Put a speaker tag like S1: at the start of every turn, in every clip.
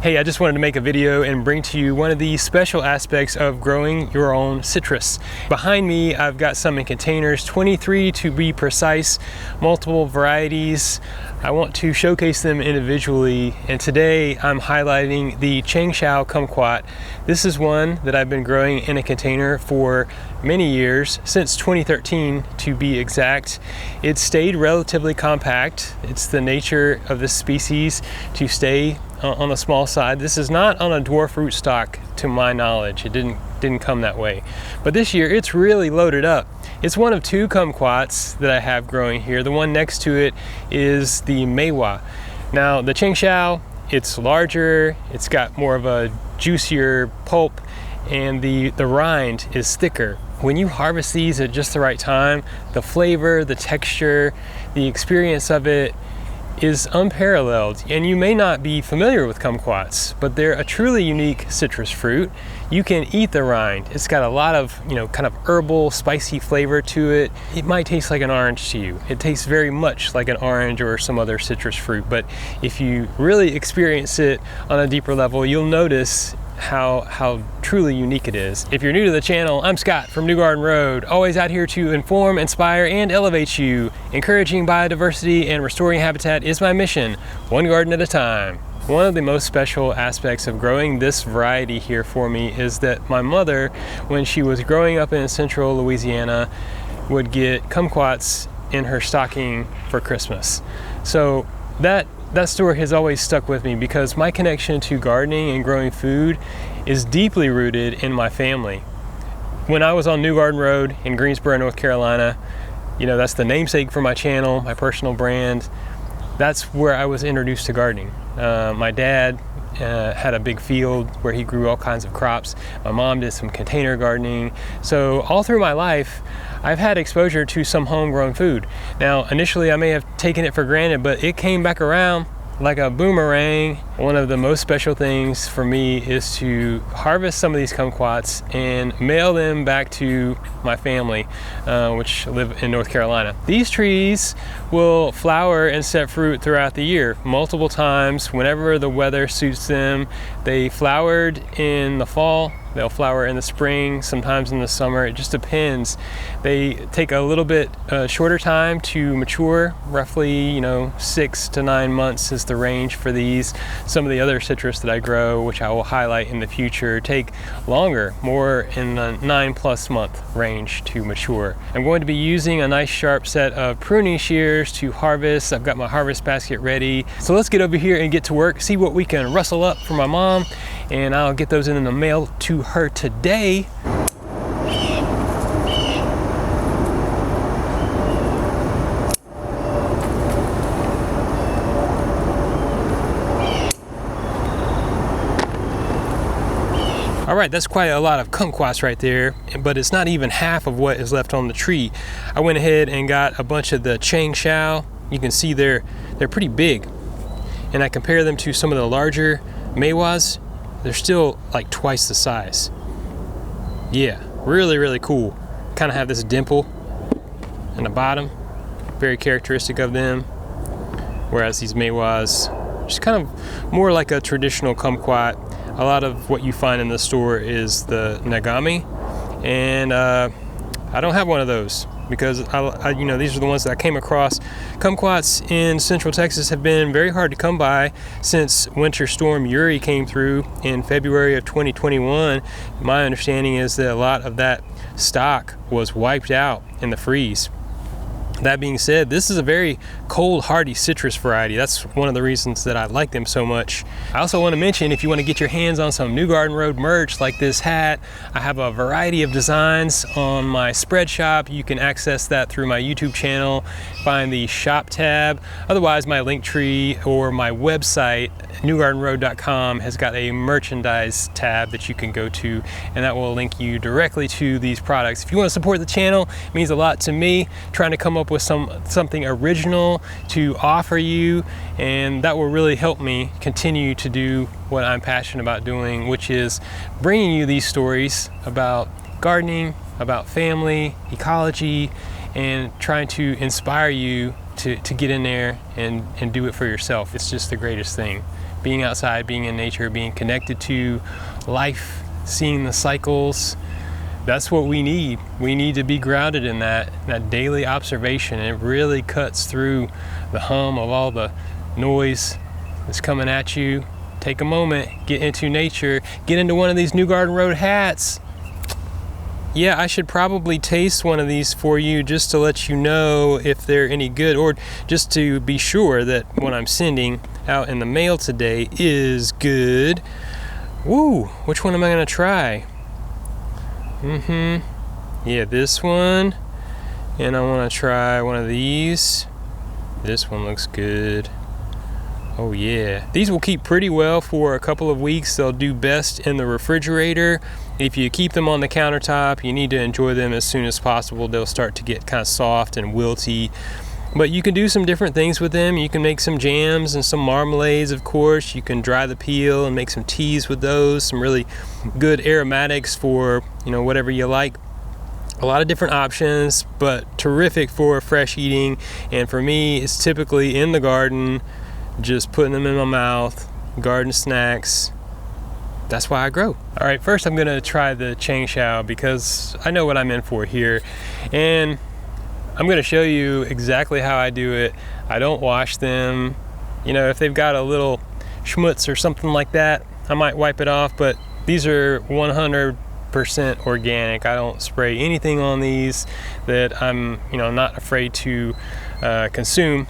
S1: Hey, I just wanted to make a video and bring to you one of the special aspects of growing your own citrus. Behind me, I've got some in containers, 23 to be precise, multiple varieties. I want to showcase them individually, and today I'm highlighting the Changshou Kumquat. This is one that I've been growing in a container for many years, since 2013 to be exact. It's stayed relatively compact. It's the nature of this species to stay on the small side. This is not on a dwarf rootstock to my knowledge. It didn't come that way. But this year it's really loaded up. It's one of two kumquats that I have growing here. The one next to it is the Meiwa. Now the Changshou, it's larger, it's got more of a juicier pulp, and the rind is thicker. When you harvest these at just the right time, the flavor, the texture, the experience of it is unparalleled. And you may not be familiar with kumquats, but they're a truly unique citrus fruit. You can eat the rind. It's got a lot of, kind of herbal, spicy flavor to it. It might taste like an orange to you. It tastes very much like an orange or some other citrus fruit, but if you really experience it on a deeper level, you'll notice how truly unique it is. If you're new to the channel, I'm Scott from New Garden Road, always out here to inform, inspire, and elevate you. Encouraging biodiversity and restoring habitat is my mission, one garden at a time. One of the most special aspects of growing this variety here for me is that my mother, when she was growing up in central Louisiana, would get kumquats in her stocking for Christmas. So that story has always stuck with me because my connection to gardening and growing food is deeply rooted in my family. When I was on New Garden Road in Greensboro, North Carolina, that's the namesake for my channel, my personal brand. That's where I was introduced to gardening. My dad had a big field where he grew all kinds of crops. My mom did some container gardening. So all through my life, I've had exposure to some homegrown food. Now, initially I may have taken it for granted, but it came back around like a boomerang. One of the most special things for me is to harvest some of these kumquats and mail them back to my family, which live in North Carolina. These trees will flower and set fruit throughout the year, multiple times, whenever the weather suits them. They flowered in the fall, they'll flower in the spring, sometimes in the summer. It just depends. They take a little bit shorter time to mature, roughly 6 to 9 months is the range for these. Some of the other citrus that I grow, which I will highlight in the future, take longer, more in the 9+ month range to mature. I'm going to be using a nice sharp set of pruning shears to harvest. I've got my harvest basket ready. So let's get over here and get to work, see what we can rustle up for my mom, and I'll get those in the mail to her today. All right, that's quite a lot of kumquats right there, but it's not even half of what is left on the tree. I went ahead and got a bunch of the Changshou. You can see they're pretty big, and I compare them to some of the larger Meiwas. They're still like twice the size. Yeah, really cool. Kind of have this dimple in the bottom, very characteristic of them, whereas these Meiwas just kind of more like a traditional kumquat. A lot of what you find in the store is the Nagami, and I don't have one of those because these are the ones that I came across. Kumquats in Central Texas have been very hard to come by since Winter Storm Uri came through in February of 2021. My understanding is that a lot of that stock was wiped out in the freeze. That being said, this is a very cold, hardy citrus variety. That's one of the reasons that I like them so much. I also want to mention, if you want to get your hands on some New Garden Road merch like this hat, I have a variety of designs on my spread shop. You can access that through my YouTube channel, find the shop tab. Otherwise, my link tree or my website, newgardenroad.com, has got a merchandise tab that you can go to, and that will link you directly to these products. If you want to support the channel, it means a lot to me, trying to come up with something original to offer you, and that will really help me continue to do what I'm passionate about doing, which is bringing you these stories about gardening, about family, ecology, and trying to inspire you to get in there and do it for yourself. It's just the greatest thing. being outside, being in nature, being connected to life, seeing the cycles. That's what we need. We need to be grounded in that daily observation. It really cuts through the hum of all the noise that's coming at you. Take a moment, get into nature, get into one of these New Garden Road hats. Yeah, I should probably taste one of these for you just to let you know if they're any good, or just to be sure that what I'm sending out in the mail today is good. Woo, which one am I gonna try? Yeah, this one. And I wanna try one of these. This one looks good. Oh yeah. These will keep pretty well for a couple of weeks. They'll do best in the refrigerator. If you keep them on the countertop, you need to enjoy them as soon as possible. They'll start to get kind of soft and wilty. But you can do some different things with them. You can make some jams and some marmalades, of course. You can dry the peel and make some teas with those. Some really good aromatics for, whatever you like. A lot of different options, but terrific for fresh eating. And for me, it's typically in the garden, just putting them in my mouth, garden snacks. That's why I grow. All right, first I'm gonna try the Changshou because I know what I'm in for here. And I'm gonna show you exactly how I do it. I don't wash them. If they've got a little schmutz or something like that, I might wipe it off, but these are 100% organic. I don't spray anything on these that I'm, not afraid to consume.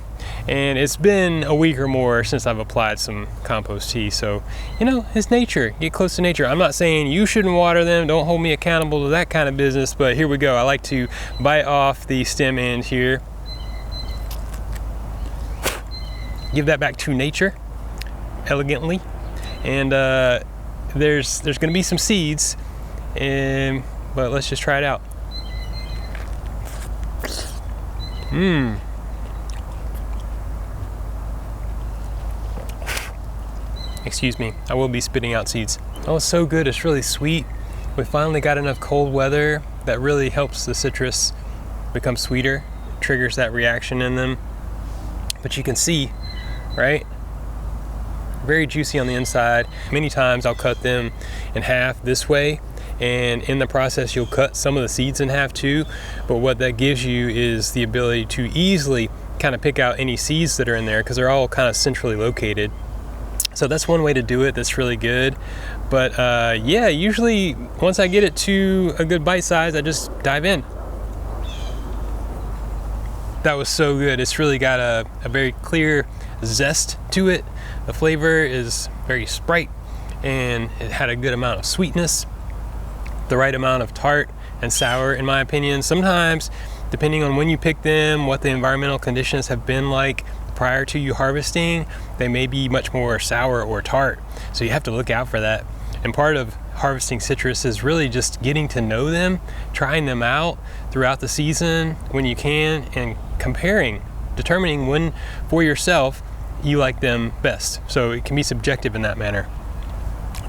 S1: And it's been a week or more since I've applied some compost tea. So, it's nature. Get close to nature. I'm not saying you shouldn't water them. Don't hold me accountable to that kind of business. But here we go. I like to bite off the stem end here. Give that back to nature elegantly. And there's going to be some seeds. But let's just try it out. Excuse me, I will be spitting out seeds. Oh, it's so good, it's really sweet. We finally got enough cold weather that really helps the citrus become sweeter, triggers that reaction in them. But you can see, right? Very juicy on the inside. Many times I'll cut them in half this way, and in the process you'll cut some of the seeds in half too. But what that gives you is the ability to easily kind of pick out any seeds that are in there because they're all kind of centrally located. So that's one way to do it that's really good. But yeah, usually once I get it to a good bite size, I just dive in. That was so good. It's really got a very clear zest to it. The flavor is very Sprite, and it had a good amount of sweetness, the right amount of tart and sour in my opinion. Sometimes, depending on when you pick them, what the environmental conditions have been like prior to you harvesting, they may be much more sour or tart. So you have to look out for that. And part of harvesting citrus is really just getting to know them, trying them out throughout the season when you can, and comparing, determining when for yourself you like them best. So it can be subjective in that manner.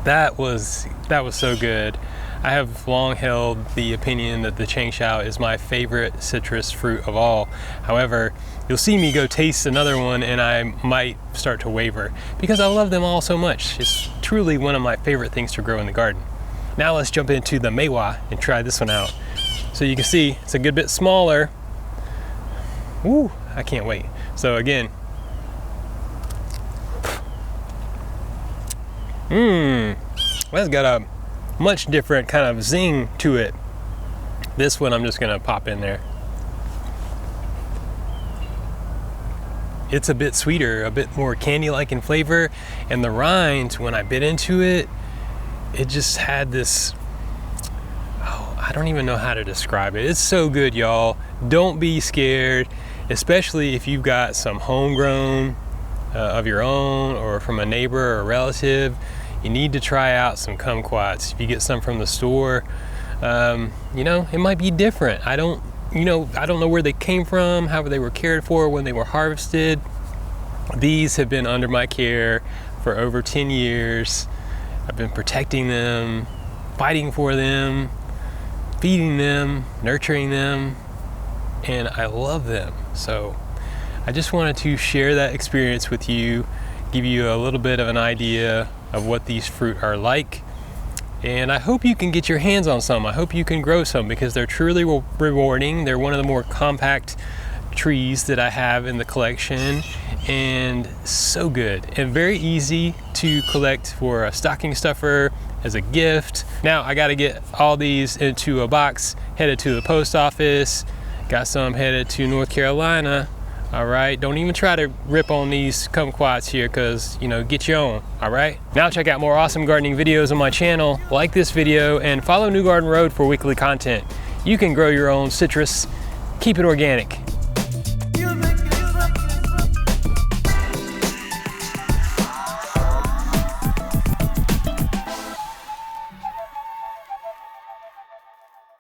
S1: That was so good. I have long held the opinion that the Changshou is my favorite citrus fruit of all. However, you'll see me go taste another one and I might start to waver because I love them all so much. It's truly one of my favorite things to grow in the garden. Now let's jump into the Meiwa and try this one out. So you can see it's a good bit smaller. Woo, I can't wait. So again, that's got a much different kind of zing to it. This one I'm just gonna pop in there. It's a bit sweeter, a bit more candy-like in flavor, and the rind, when I bit into it, it just had this, I don't even know how to describe it. It's so good, y'all. Don't be scared, especially if you've got some homegrown of your own or from a neighbor or a relative. You need to try out some kumquats. If you get some from the store, it might be different. I don't know where they came from, how they were cared for when they were harvested. These have been under my care for over 10 years. I've been protecting them, fighting for them, feeding them, nurturing them, and I love them. So I just wanted to share that experience with you, give you a little bit of an idea of what these fruit are like. And I hope you can get your hands on some. I hope you can grow some because they're truly rewarding. They're one of the more compact trees that I have in the collection, and so good and very easy to collect for a stocking stuffer, as a gift. Now I got to get all these into a box, headed to the post office. Got some headed to North Carolina. All right, don't even try to rip on these kumquats here, because you know, get your own. All right, now check out more awesome gardening videos on my channel. Like this video and follow New Garden Road for weekly content. You can grow your own citrus, keep it organic.